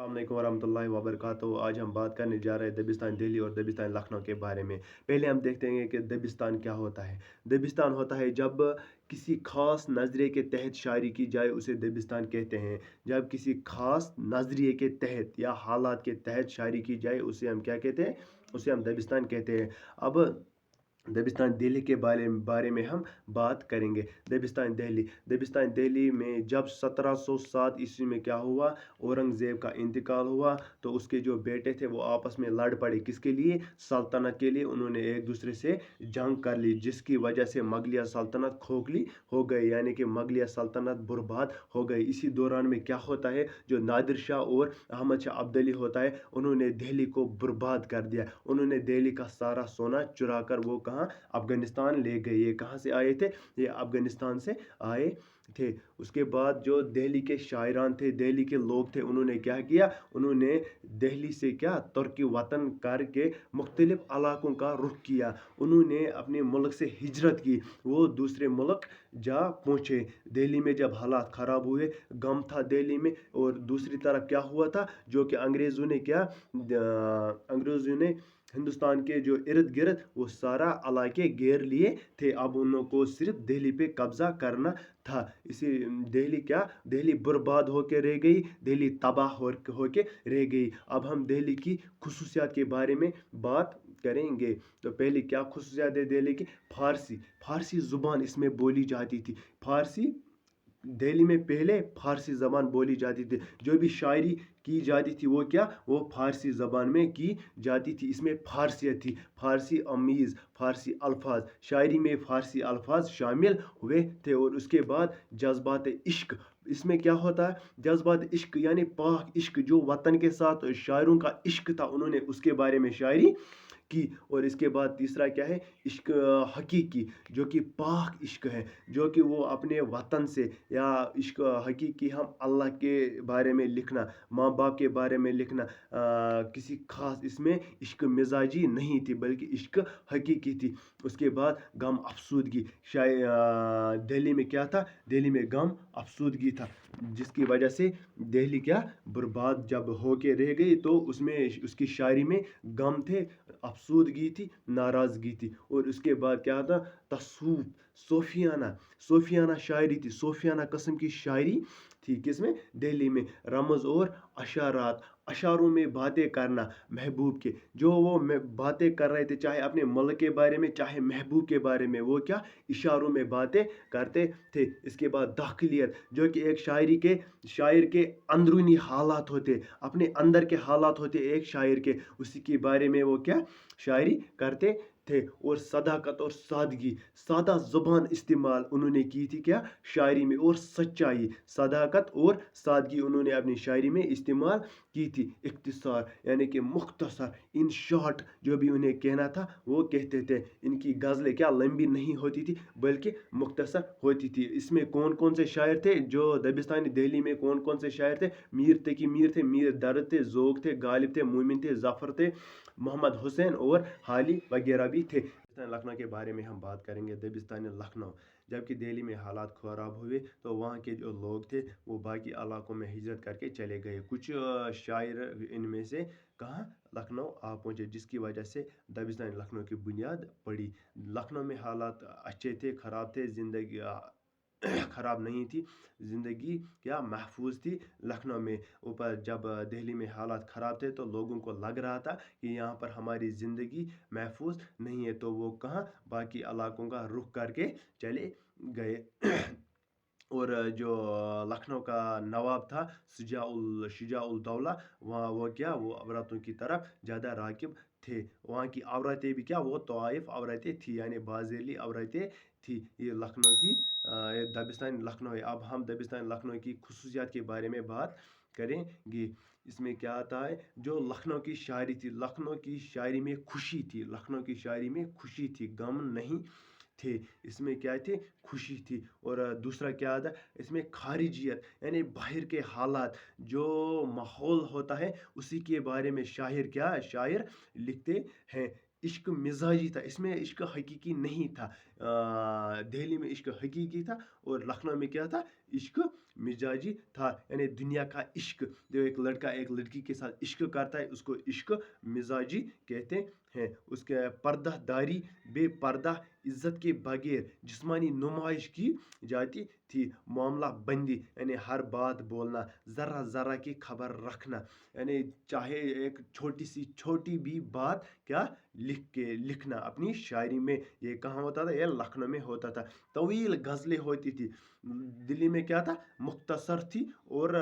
अस्सलाम वालेकुम वरहमतुल्लाहि वबरकातुहू। आज हम बात करने जा रहे हैं दबिस्तान दिल्ली और दबिस्तान लखनऊ के बारे में। पहले हम देखते हैं कि दबिस्तान क्या होता है। दबिस्तान होता है जब किसी खास नज़रिए के तहत शायरी की जाए, उसे दबिस्तान कहते हैं। जब किसी खास नज़रिए के तहत या हालात के तहत शायरी की जाए, उसे हम क्या कहते हैं? उसे हम दबिस्तान कहते हैं। अब दबिस्तान दिल्ली के बारे में हम बात करेंगे। दबिस्तान दिल्ली में जब 1707 ईस्वी में क्या हुआ, औरंगज़ेब का इंतकाल हुआ, तो उसके जो बेटे थे वो आपस में लड़ पड़े। किसके लिए? सल्तनत के लिए। उन्होंने एक दूसरे से जंग कर ली, जिसकी वजह से मुगलिया सल्तनत खोखली हो गई, यानी कि मुगलिया सल्तनत बर्बाद हो गई। इसी दौरान में क्या होता है, जो नादिर शाह और अहमद शाह अब्दाली होता है, उन्होंने दिल्ली को बर्बाद कर दिया। उन्होंने दिल्ली का सारा सोना चुरा कर वो कहाँ? अफगानिस्तान ले गए। ये कहाँ से आए थे? ये अफगानिस्तान से आए थे। उसके बाद जो दिल्ली के शायरान थे, दिल्ली के लोग थे, उन्होंने क्या किया? उन्होंने दिल्ली से क्या तुर्की वतन करके मुख्तलिफ इलाकों का रुख किया। उन्होंने अपने मुल्क से हिजरत की, वो दूसरे मुल्क जा पहुँचे। दिल्ली में जब हालात ख़राब हुए, गम था दिल्ली में, और दूसरी तरफ क्या हुआ था, जो कि अंग्रेज़ों ने हिंदुस्तान के जो इर्द गिर्द वो सारा इलाके घेर लिए थे। अब उन लोगों को सिर्फ दिल्ली पे कब्जा करना था। इसी दिल्ली बर्बाद होके रह गई, दिल्ली तबाह होके रह गई। अब हम दिल्ली की खुसूसियात के बारे में बात करेंगे। तो पहले क्या खुसूसियात है दिल्ली की? फारसी ज़ुबान इसमें बोली जाती थी। फारसी दिल्ली में पहले फारसी ज़बान बोली जाती थी। जो भी शायरी की जाती थी वो क्या? वो फारसी ज़बान में की जाती थी। इसमें फारसियत थी, फारसी अमीज़, फारसी अल्फाज, शायरी में फारसी अल्फाज शामिल हुए थे। और उसके बाद जज्बात इश्क, इसमें क्या होता है? जज्बात इश्क यानी पाक इश्क, जो वतन के साथ शायरों का इश्क था, उन्होंने उसके बारे में शायरी की। और इसके बाद तीसरा क्या है? इश्क हकीकी, जो कि पाक इश्क है, जो कि वो अपने वतन से, या इश्क हकीकी हम अल्लाह के बारे में लिखना, माँ बाप के बारे में लिखना, किसी खास, इसमें इश्क मिजाजी नहीं थी बल्कि इश्क हकीकी थी। उसके बाद गम अफसूदगी, दिल्ली में क्या था? दिल्ली में गम अफसूदगी था, जिसकी वजह से दिल्ली क्या बर्बाद जब होके रह गई, तो उसमें उसकी शायरी में गम थे, अफसूदगी थी, नाराज़गी थी। और उसके बाद क्या था? तसूफ, सोफियाना शायरी थी, सोफियाना कस्म की शायरी थी। किसमें? दिल्ली में। रमज़ और अशारात, अशारों में बातें करना महबूब के, जो वो बातें कर रहे थे, चाहे अपने मुल्क के बारे में, चाहे महबूब के बारे में, वो क्या इशारों में बातें करते थे। इसके बाद दाखिलियत, जो कि एक शायर के अंदरूनी हालात होते, अपने अंदर के हालात होते एक शायर के, उसी के बारे में वो क्या शायरी करते थे। और सदाकत और सादगी, सादा ज़ुबान इस्तेमाल उन्होंने की थी क्या? शायरी में। और सच्चाई, सदाकत और सादगी उन्होंने अपनी शायरी में इस्तेमाल की थी। इख्तिसार यानी कि मुख्तसर, इन शॉर्ट, जो भी उन्हें कहना था वो कहते थे। इनकी गज़लें क्या लंबी नहीं होती थी बल्कि मुख्तसर होती थी। इसमें कौन कौन से शायर थे? जो दबिस्तानी दिल्ली में कौन कौन से शायर थे? मीर थे, मीर दर्द थे, ज़ोक थे, गालिब थे, मोमिन थे, ज़फ़र थे, मोहम्मद हुसैन और हाली वगैरह भी थे। लखनऊ के बारे में हम बात करेंगे। दबिस्तान लखनऊ, जबकि दिल्ली में हालात ख़राब हुए, तो वहाँ के जो लोग थे वो बाकी इलाकों में हिजरत करके चले गए। कुछ शायर इनमें से कहाँ? लखनऊ आ पहुँचे, जिसकी वजह से दबिस्तान लखनऊ की बुनियाद पड़ी। लखनऊ में हालात अच्छे थे, ख़राब थे, ज़िंदगी ख़राब नहीं थी, ज़िंदगी क्या महफूज थी लखनऊ में। ऊपर जब दिल्ली में हालात ख़राब थे, तो लोगों को लग रहा था कि यहाँ पर हमारी ज़िंदगी महफूज नहीं है, तो वो कहाँ बाकी इलाकों का रुख करके चले गए। और जो लखनऊ का नवाब था शुजा उल दौला, वहाँ वो अवरतों की तरफ ज़्यादा राग़िब थे। वहाँ की औरतें भी क्या, वो तवाइफ औरतें थी, यानी बाज़ेली औरतें थी। ये लखनऊ की ये दबिस्तान लखनऊ है। अब हम दबिस्तान लखनऊ की खुसूसियात के बारे में बात करेंगे। इसमें क्या आता है? जो लखनऊ की शायरी थी, लखनऊ की शायरी में खुशी थी, लखनऊ की शायरी में खुशी थी, गम नहीं थे। इसमें क्या थे? खुशी थी। और दूसरा क्या आता है? इसमें खारिजियत, यानी बाहर के हालात, जो माहौल होता है उसी के बारे में शायर लिखते हैं। इश्क मिजाजी था, इसमें इश्क हकीकी नहीं था। दिल्ली में इश्क हकीकी था, और लखनऊ में क्या था? इश्क मिजाजी था, यानी दुनिया का इश्क। जो एक लड़का एक लड़की के साथ इश्क करता है उसको इश्क मिजाजी कहते हैं। उसके पर्दादारी बेपर्दा इज्जत के बगैर जिस्मानी नुमाइश की जाती थी। मामला बंदी यानी हर बात बोलना, ज़रा ज़रा की खबर रखना, यानी चाहे एक छोटी भी बात क्या लिखना अपनी शायरी में। ये कहाँ होता था? ये लखनऊ में होता था। तवील गज़लें होती थी। दिल्ली में क्या था? मुख्तसर थी, और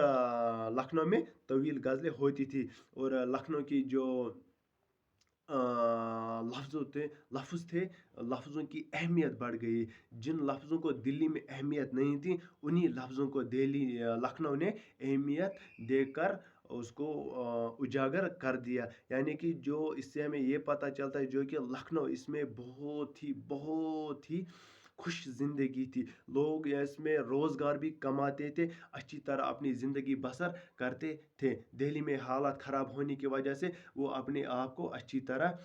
लखनऊ में तवील गज़लें होती थी। और लखनऊ की जो लफ्ज़ थे, लफ्ज़ों की अहमियत बढ़ गई। जिन लफ्ज़ों को दिल्ली में अहमियत नहीं थी, उन्हीं लफ्ज़ों को लखनऊ ने अहमियत देकर उसको उजागर कर दिया। यानी कि जो इससे हमें ये पता चलता है जो कि लखनऊ इसमें बहुत ही खुश ज़िंदगी थी। लोग इसमें रोज़गार भी कमाते थे, अच्छी तरह अपनी ज़िंदगी बसर करते थे। दिल्ली में हालात ख़राब होने की वजह से वो अपने आप को अच्छी तरह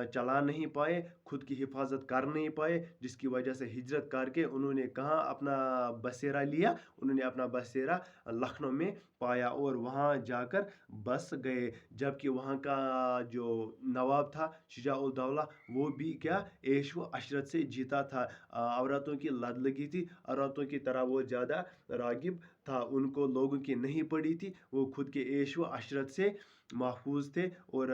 चला नहीं पाए, खुद की हिफाजत कर नहीं पाए, जिसकी वजह से हिजरत करके उन्होंने कहाँ अपना बसेरा लिया? उन्होंने अपना बसेरा लखनऊ में पाया और वहाँ जाकर बस गए। जबकि वहाँ का जो नवाब था शुजा उल दौला, वो भी क्या ऐश व अशरत से जीता था। औरतों की लत लगी थी, औरतों की तरह वो ज़्यादा रागिब था, उनको लोगों की नहीं पड़ी थी। वो खुद के ऐश व अशरत से महफूज थे। और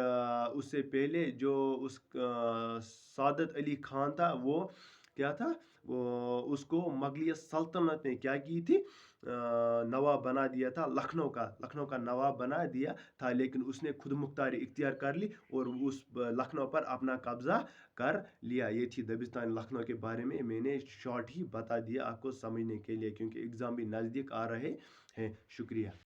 उससे पहले जो सादत अली खान था, वो क्या था? वो उसको मुगलिया सल्तनत ने क्या की थी? नवाब बना दिया था, लखनऊ का नवाब बना दिया था, लेकिन उसने खुद मुख्तारी इख्तियार कर ली और उस लखनऊ पर अपना कब्जा कर लिया। ये थी दबिस्तान लखनऊ के बारे में। मैंने शॉर्ट ही बता दिया आपको समझने के लिए, क्योंकि एग्ज़ाम भी नज़दीक आ रहे हैं। शुक्रिया।